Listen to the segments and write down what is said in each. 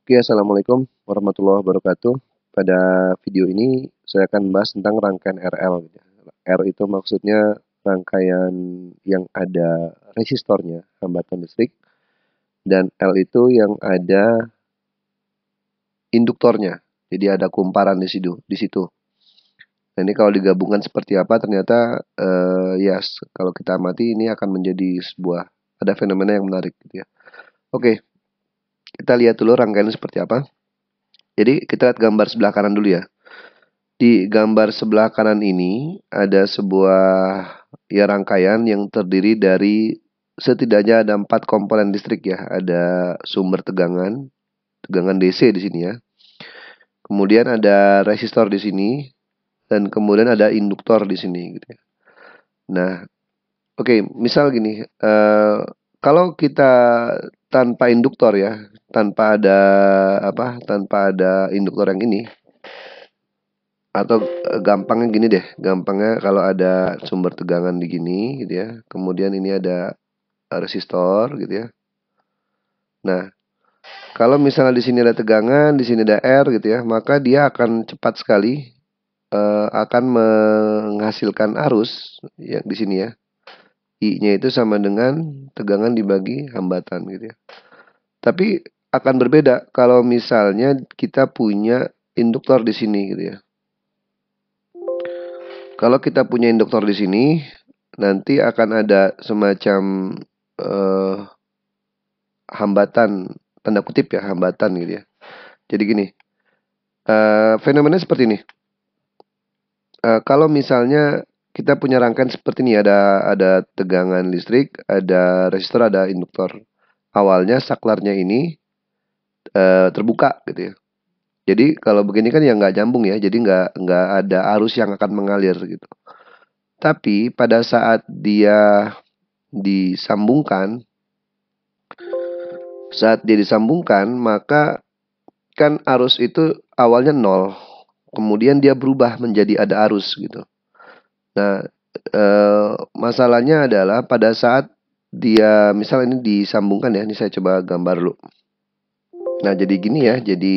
Oke, assalamualaikum warahmatullahi wabarakatuh. Pada video ini saya akan membahas tentang rangkaian RL. R itu maksudnya rangkaian yang ada resistornya, hambatan listrik, dan L itu yang ada induktornya. Jadi ada kumparan di situ. Nah, ini kalau digabungkan seperti apa ternyata kalau kita amati ini akan menjadi sebuah ada fenomena yang menarik gitu ya. Oke, kita lihat dulu rangkaiannya seperti apa. Jadi kita lihat gambar sebelah kanan dulu ya. Di gambar sebelah kanan ini ada sebuah rangkaian yang terdiri dari setidaknya ada 4 komponen listrik ya. Ada sumber tegangan DC di sini ya. Kemudian ada resistor di sini dan kemudian ada induktor di sini gitu ya. Nah, oke, misal gini, kalau kita tanpa induktor ya, tanpa ada induktor yang ini, atau gampangnya gini deh, gampangnya kalau ada sumber tegangan di gini gitu ya. Kemudian ini ada resistor gitu ya. Nah, kalau misalnya di sini ada tegangan, di sini ada R gitu ya, maka dia akan cepat sekali akan menghasilkan arus ya di sini ya. I-nya itu sama dengan tegangan dibagi hambatan gitu ya. Tapi akan berbeda kalau misalnya kita punya induktor di sini gitu ya. Kalau kita punya induktor di sini, nanti akan ada semacam eh, hambatan, tanda kutip ya, hambatan gitu ya. Jadi gini, fenomena seperti ini. Kalau misalnya kita punya rangkaian seperti ini, ada tegangan listrik, ada resistor, ada induktor. Awalnya saklarnya ini terbuka gitu ya. Jadi kalau begini kan ya nggak nyambung ya, jadi nggak ada arus yang akan mengalir gitu. Tapi pada saat dia disambungkan, maka kan arus itu awalnya nol, kemudian dia berubah menjadi ada arus gitu. Nah, masalahnya adalah pada saat dia misal ini disambungkan ya, ini saya coba gambar dulu. Nah, jadi gini ya, jadi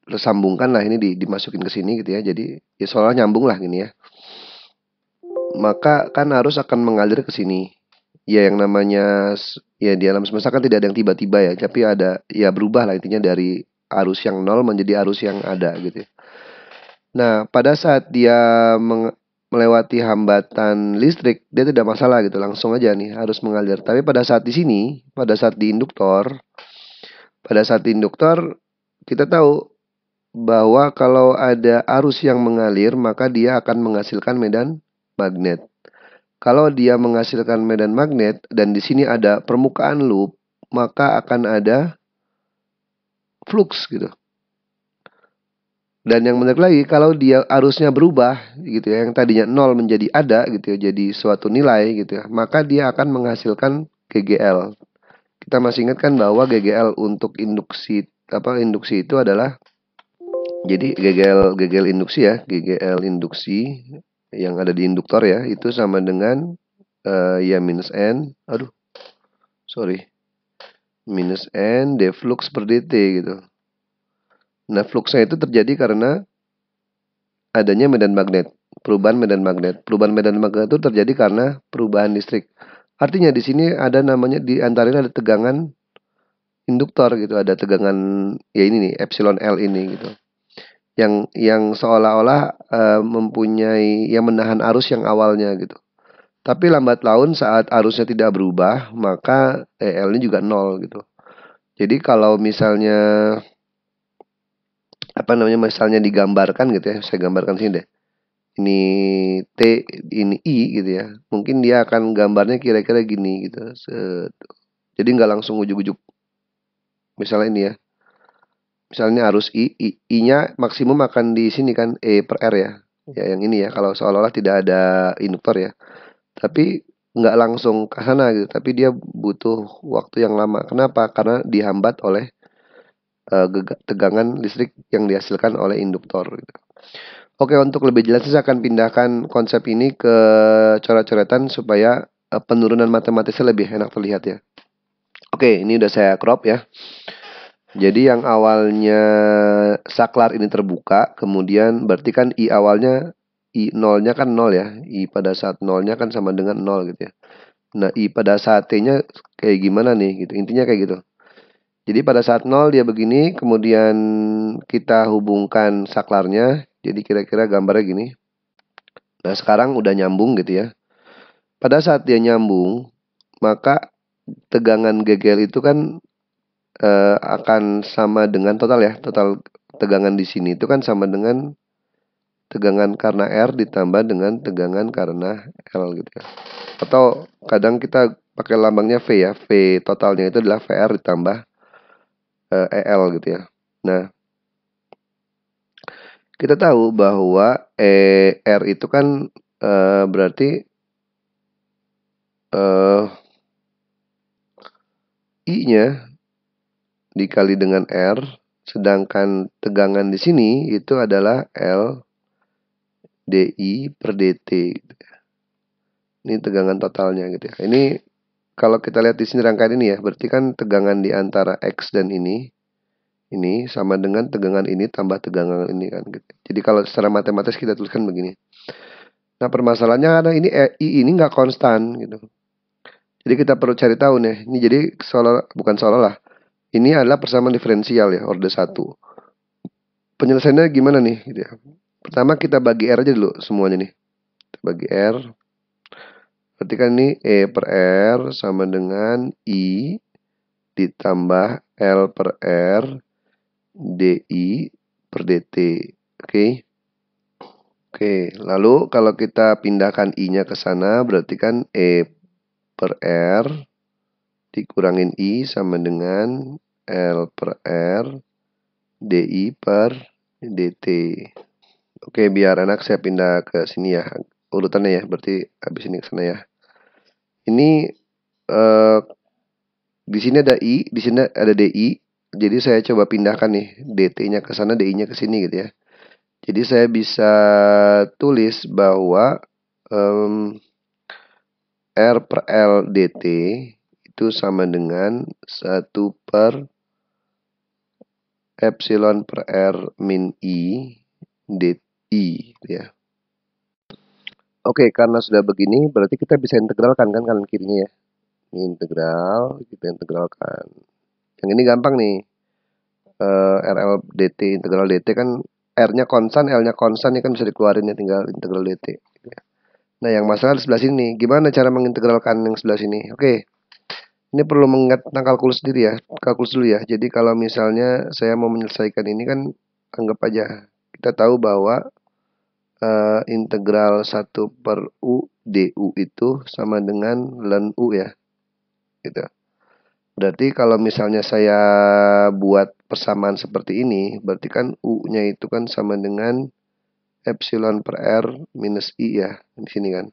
tersambungkan lah ini dimasukin ke sini gitu ya. Jadi ya seolah nyambung lah gini ya. Maka kan arus akan mengalir ke sini. Ya yang namanya ya di alam semesta kan tidak ada yang tiba-tiba ya, tapi ada ya berubah lah intinya dari arus yang nol menjadi arus yang ada gitu ya. Nah, pada saat dia melewati hambatan listrik, dia tidak masalah gitu, langsung aja nih harus mengalir. Tapi pada saat di sini, pada saat di induktor kita tahu bahwa kalau ada arus yang mengalir, maka dia akan menghasilkan medan magnet. Kalau dia menghasilkan medan magnet dan di sini ada permukaan loop, maka akan ada flux gitu. Dan yang menarik lagi, kalau dia arusnya berubah gitu ya, yang tadinya nol menjadi ada gitu ya, jadi suatu nilai gitu ya, maka dia akan menghasilkan GGL. Kita masih ingat kan bahwa GGL untuk induksi itu adalah jadi GGL induksi ya, GGL induksi yang ada di induktor ya, itu sama dengan ya minus N, sorry, minus N d flux per dt gitu. Nah, fluxnya itu terjadi karena adanya medan magnet, perubahan medan magnet. Perubahan medan magnet itu terjadi karena perubahan listrik. Artinya di sini ada namanya di antaranya ada tegangan induktor gitu, ada tegangan ya ini nih epsilon L ini gitu. Yang seolah-olah mempunyai yang menahan arus yang awalnya gitu. Tapi lambat laun saat arusnya tidak berubah, maka L-nya juga nol gitu. Jadi kalau misalnya misalnya digambarkan gitu ya, saya gambarkan sini deh. Ini T, ini I gitu ya. Mungkin dia akan gambarnya kira-kira gini gitu. Jadi nggak langsung ujuk-ujuk. Misalnya ini ya. Misalnya arus I-nya maksimum akan di sini kan E per R ya. Ya yang ini ya. Kalau seolah-olah tidak ada induktor ya. Tapi nggak langsung ke sana gitu. Tapi dia butuh waktu yang lama. Kenapa? Karena dihambat oleh tegangan listrik yang dihasilkan oleh induktor gitu. Oke, untuk lebih jelas saya akan pindahkan konsep ini ke coret-coretan supaya penurunan matematisnya lebih enak terlihat ya. Oke, ini udah saya crop ya. Jadi yang awalnya saklar ini terbuka, kemudian berarti kan I awalnya, I nolnya kan 0 ya. I pada saat nolnya kan sama dengan 0 gitu ya. Nah, I pada saat T-nya kayak gimana nih gitu. Intinya kayak gitu. Jadi pada saat 0 dia begini, kemudian kita hubungkan saklarnya. Jadi kira-kira gambarnya gini. Nah, sekarang udah nyambung gitu ya. Pada saat dia nyambung, maka tegangan GGL itu kan akan sama dengan total ya. Total tegangan di sini itu kan sama dengan tegangan karena R ditambah dengan tegangan karena L gitu ya. Atau kadang kita pakai lambangnya V ya. V totalnya itu adalah VR ditambah EL gitu ya. Nah, kita tahu bahwa R itu kan berarti I-nya dikali dengan R, sedangkan tegangan di sini itu adalah L DI per DT gitu ya. Ini tegangan totalnya gitu ya. Ini kalau kita lihat di sini rangkaian ini ya, berarti kan tegangan di antara X dan ini sama dengan tegangan ini tambah tegangan ini kan gitu. Jadi kalau secara matematis kita tuliskan begini. Nah, permasalahannya ada ini I ini nggak konstan gitu. Jadi kita perlu cari tahu nih. Ini jadi bukan seolah-olah. Ini adalah persamaan diferensial ya, order 1. Penyelesaiannya gimana nih gitu ya. Pertama kita bagi R aja dulu semuanya nih. Kita bagi R. Berarti kan ini E per R sama dengan I ditambah L per R DI per DT. Oke. Oke, lalu kalau kita pindahkan I-nya ke sana, berarti kan E per R dikurangin I sama dengan L per R DI per DT. Oke, biar enak saya pindah ke sini ya. Urutannya ya, berarti habis ini ke sana ya. Ini di sini ada I, di sini ada DI. Jadi saya coba pindahkan nih DT-nya ke sana, DI-nya ke sini gitu ya. Jadi saya bisa tulis bahwa R per L DT itu sama dengan 1 per epsilon per R min I DI gitu ya. Oke, karena sudah begini berarti kita bisa integralkan kan kanan kirinya ya. Ini integral, kita integralkan. Yang ini gampang nih. RL DT, integral DT kan R-nya konstan, L-nya konstan, ya kan bisa dikeluarin ya, tinggal integral DT. Nah, yang masalah di sebelah sini, gimana cara mengintegralkan yang sebelah sini? Oke, ini perlu mengingat tentang kalkulus sendiri ya, kalkulus dulu ya. Jadi kalau misalnya saya mau menyelesaikan ini kan, anggap aja kita tahu bahwa integral 1 per U DU itu sama dengan ln U ya, gitu. Berarti kalau misalnya saya buat persamaan seperti ini, berarti kan U-nya itu kan sama dengan epsilon per R minus I ya, di sini kan.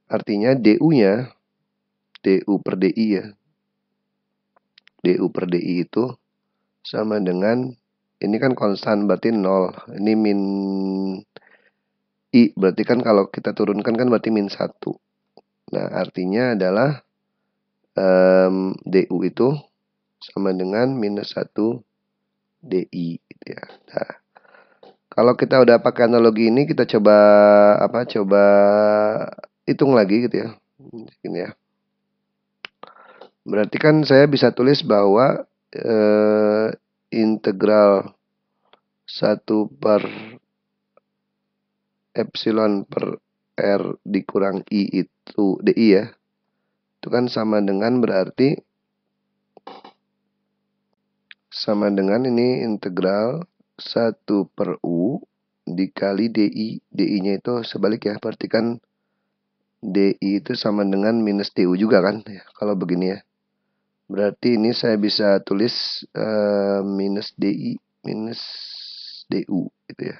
Artinya DU-nya, DU per DI ya. DU per DI itu sama dengan, ini kan konstan berarti 0. Ini min I, berarti kan kalau kita turunkan kan berarti min 1. Nah, artinya adalah DU itu sama dengan minus 1 DI gitu ya. Nah, kalau kita udah pakai analogi ini, kita coba coba hitung lagi gitu ya. Ini ya. Berarti kan saya bisa tulis bahwa integral 1 per epsilon per R dikurang I itu DI ya. Itu kan sama dengan berarti sama dengan ini integral 1 per U dikali DI. DI-nya itu sebalik ya. Berarti kan DI itu sama dengan minus DU juga kan. Ya, kalau begini ya. Berarti ini saya bisa tulis minus DI minus DU gitu ya.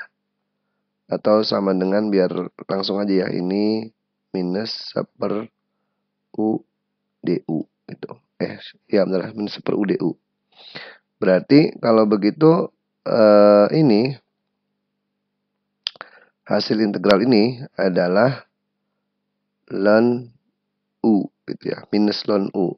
Atau sama dengan, biar langsung aja ya. Ini minus 1 per U DU gitu. Ya benar, minus 1 per U DU. Berarti kalau begitu ini hasil integral ini adalah ln U gitu ya, minus ln U.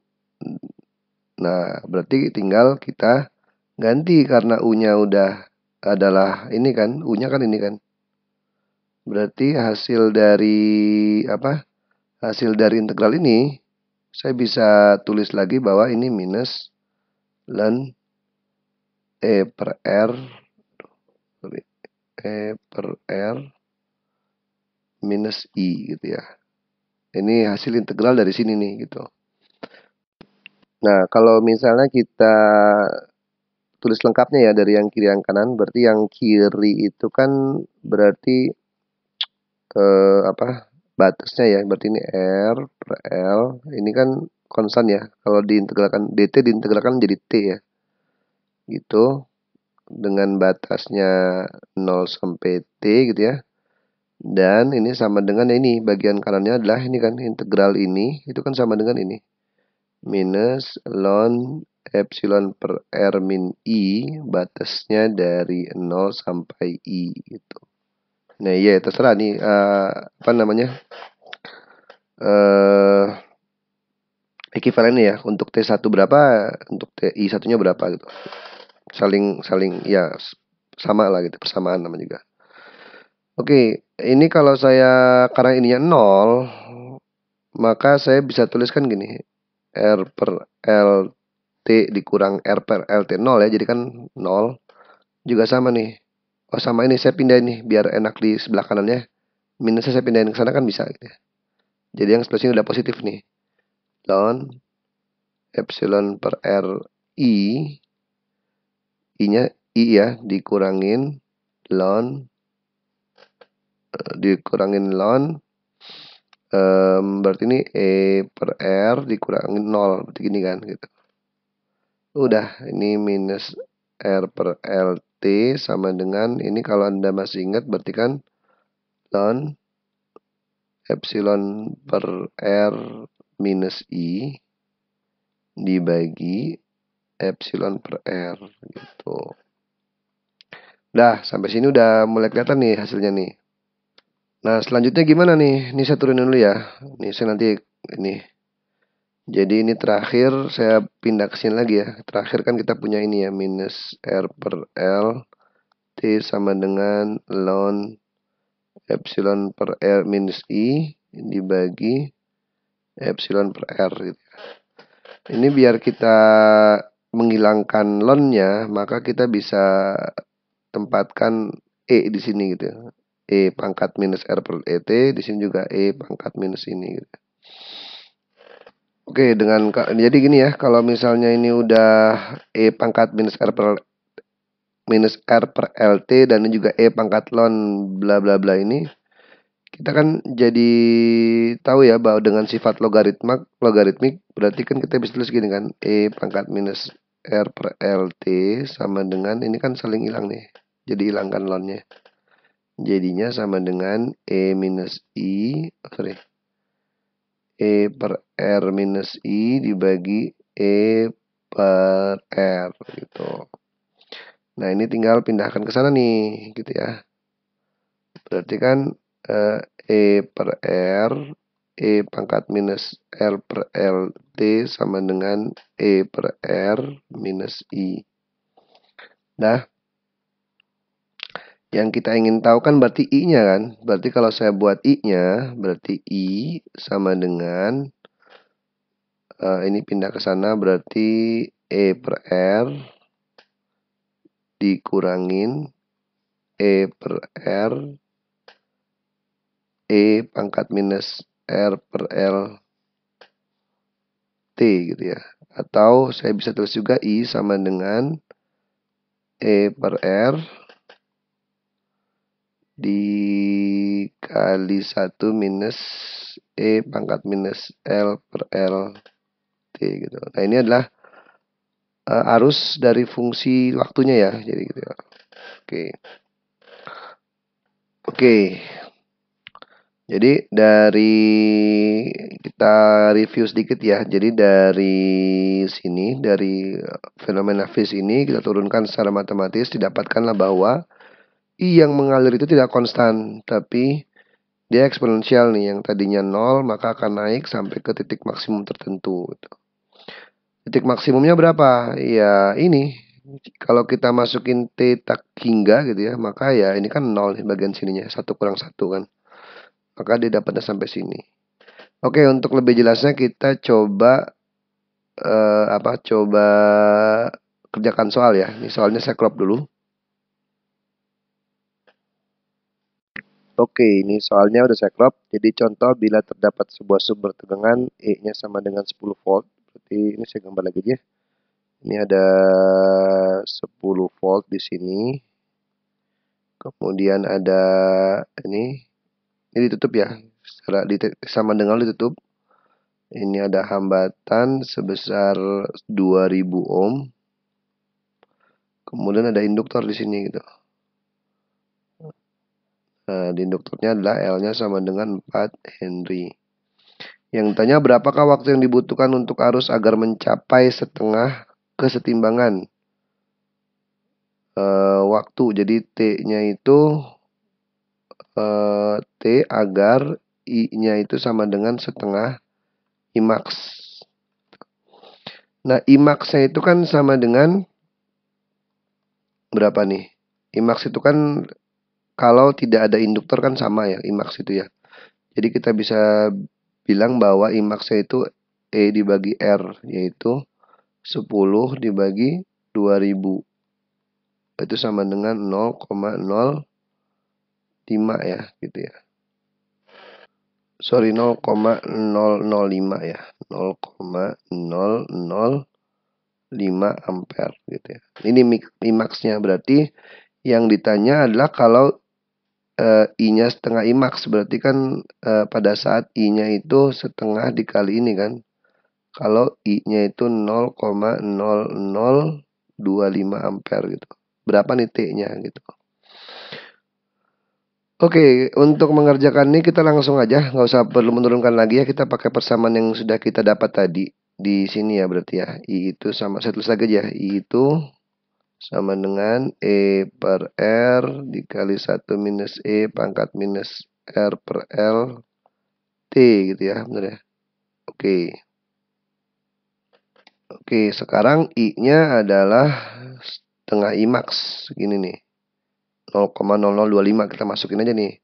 Nah, berarti tinggal kita ganti karena U-nya udah adalah ini kan, U-nya kan ini kan. Berarti hasil dari apa? Hasil dari integral ini saya bisa tulis lagi bahwa ini minus ln E per R E per R minus I gitu ya. Ini hasil integral dari sini nih gitu. Nah, kalau misalnya kita tulis lengkapnya ya dari yang kiri yang kanan, berarti yang kiri itu kan berarti apa? Batasnya ya. Berarti ini R per L. Ini kan konstan ya. Kalau diintegralkan dt diintegralkan jadi T ya. Gitu. Dengan batasnya 0 sampai T gitu ya. Dan ini sama dengan ini, bagian kanannya adalah ini kan, integral ini, itu kan sama dengan ini. Minus ln epsilon per R min I, batasnya dari 0 sampai I gitu. Nah iya terserah nih, apa namanya, ekivalennya ya, untuk T1 berapa, untuk TI satunya berapa gitu. Saling ya sama lah gitu, persamaan namanya juga. Oke, ini kalau saya karena ininya 0, maka saya bisa tuliskan gini. R per LT dikurang R per LT 0 ya. Jadi kan 0. Juga sama nih. Oh sama ini saya pindahin nih. Biar enak di sebelah kanannya. Minusnya saya pindahin ke sana kan bisa gitu ya. Jadi yang sebelah sini udah positif nih. Ln epsilon per R I. I-nya I ya. Dikurangin ln. Berarti ini E per R dikurangin 0. Berarti gini kan gitu. Udah, ini minus R per LT sama dengan, ini kalau Anda masih ingat berarti kan ln epsilon per R minus I dibagi epsilon per R gitu. Udah, sampai sini udah mulai kelihatan nih hasilnya nih. Nah, selanjutnya gimana nih? Ini saya turunin dulu ya. Nih saya nanti ini. Jadi ini terakhir saya pindah ke sini lagi ya. Terakhir kan kita punya ini ya, minus R per L T sama dengan ln epsilon per R minus I dibagi epsilon per R gitu. Ini biar kita menghilangkan ln-nya, maka kita bisa tempatkan E di sini gitu. E pangkat minus R per ET, di sini juga E pangkat minus ini gitu. Oke, jadi gini ya, kalau misalnya ini udah E pangkat minus R per LT dan ini juga E pangkat ln bla bla bla ini, kita kan jadi tahu ya bahwa dengan sifat logaritmik berarti kan kita bisa tulis gini kan, E pangkat minus R per LT sama dengan, ini kan saling hilang nih, jadi hilangkan ln-nya, jadinya sama dengan E minus I, E per R minus I dibagi E per R gitu. Nah ini tinggal pindahkan ke sana nih gitu ya. Berarti kan E per R E pangkat minus R per LT sama dengan E per R minus I. Nah, yang kita ingin tahu kan berarti I-nya kan. Berarti kalau saya buat I-nya, berarti I sama dengan, ini pindah ke sana, berarti E per R dikurangin E per R E pangkat minus R per L T gitu ya. Atau saya bisa tulis juga I sama dengan E per R dikali 1 minus E pangkat minus L per L T gitu. Nah ini adalah arus dari fungsi waktunya ya. Jadi gitu ya. Oke. Jadi dari kita review sedikit ya. Jadi dari sini, dari fenomena phase ini kita turunkan secara matematis, didapatkanlah bahwa I yang mengalir itu tidak konstan, tapi dia eksponensial nih. Yang tadinya 0 maka akan naik sampai ke titik maksimum tertentu. Titik maksimumnya berapa? Ya ini. Kalau kita masukin T tak hingga gitu ya, maka ya ini kan 0 di bagian sininya. 1 kurang 1 kan. Maka dia dapatnya sampai sini. Oke, untuk lebih jelasnya kita coba coba kerjakan soal ya. Ini soalnya saya crop dulu. Oke, ini soalnya udah saya crop. Jadi contoh bila terdapat sebuah sumber tegangan E-nya sama dengan 10 volt. Berarti ini saya gambar lagi aja. Ini ada 10 volt di sini. Kemudian ada ini ditutup ya. Secara sama dengan ditutup. Ini ada hambatan sebesar 2000 ohm. Kemudian ada induktor di sini gitu. Nah, di induktornya adalah L-nya sama dengan 4 Henry. Yang ditanya berapakah waktu yang dibutuhkan untuk arus agar mencapai setengah kesetimbangan waktu. Jadi T-nya itu T agar I-nya itu sama dengan setengah Imax. Nah, Imax-nya itu kan sama dengan berapa nih? Imax itu kan kalau tidak ada induktor kan sama ya, Imax itu ya. Jadi kita bisa bilang bahwa Imax-nya itu E dibagi R, yaitu 10 dibagi 2000. Itu sama dengan 0,05 ya, gitu ya. Sorry, 0,005 ya. 0,005 ampere gitu ya. Ini Imax-nya, berarti yang ditanya adalah kalau I-nya setengah Imax, berarti kan pada saat I-nya itu setengah dikali ini kan. Kalau I-nya itu 0,0025 ampere gitu. Berapa nih T-nya gitu. Oke, untuk mengerjakan ini kita langsung aja, nggak usah perlu menurunkan lagi ya. Kita pakai persamaan yang sudah kita dapat tadi di sini ya berarti ya. I itu sama, saya tulis lagi aja. I itu sama dengan E per R dikali 1 minus E pangkat minus R per L T gitu ya, benar ya. Oke. Oke, sekarang I-nya adalah setengah Imax segini nih. 0,0025 kita masukin aja nih.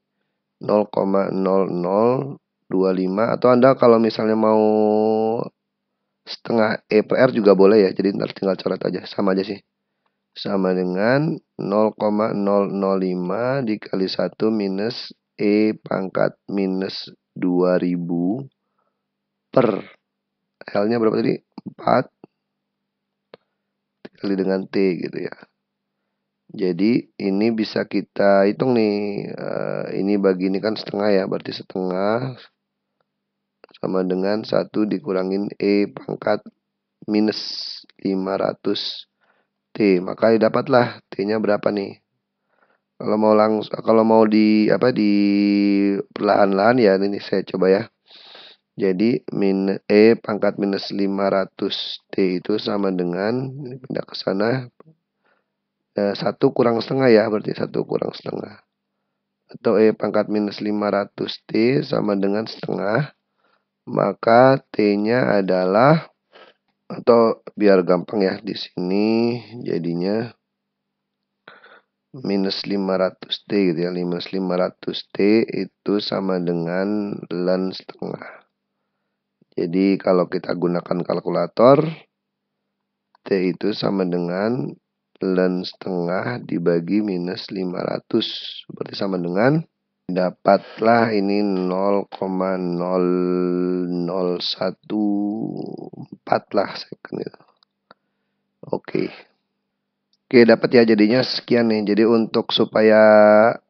0,0025 atau Anda kalau misalnya mau setengah E per R juga boleh ya. Jadi ntar tinggal coret aja, sama aja sih. Sama dengan 0,005 dikali 1 minus E pangkat minus 2000 per L-nya berapa tadi? 4 dikali dengan T gitu ya. Jadi ini bisa kita hitung nih. Ini bagi ini kan setengah ya. Berarti setengah sama dengan 1 dikurangin E pangkat minus 500 T. Maka dapatlah T-nya berapa nih. Kalau mau di perlahan-lahan ya ini saya coba ya. Jadi E pangkat minus 500 T itu sama dengan, ini pindah ke sana, 1 kurang setengah ya, berarti 1 kurang setengah. Atau E pangkat minus 500 T sama dengan setengah. Maka T-nya adalah, atau biar gampang ya, di sini jadinya minus 500 T gitu ya. Minus 500 T itu sama dengan ln setengah. Jadi kalau kita gunakan kalkulator, T itu sama dengan ln setengah dibagi minus 500. Berarti sama dengan, dapatlah ini 0,0014 lah second itu. Oke. Oke, dapat ya jadinya sekian nih. Jadi untuk supaya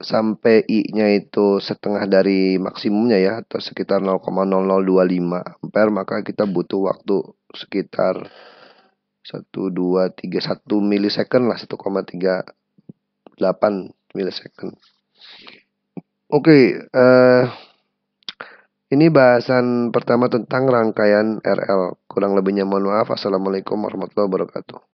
sampai I-nya itu setengah dari maksimumnya ya, atau sekitar 0,0025 ampere, maka kita butuh waktu sekitar 1 milisecond lah, 1,38 milisecond. Oke, ini bahasan pertama tentang rangkaian RL. Kurang lebihnya mohon maaf. Assalamualaikum warahmatullahi wabarakatuh.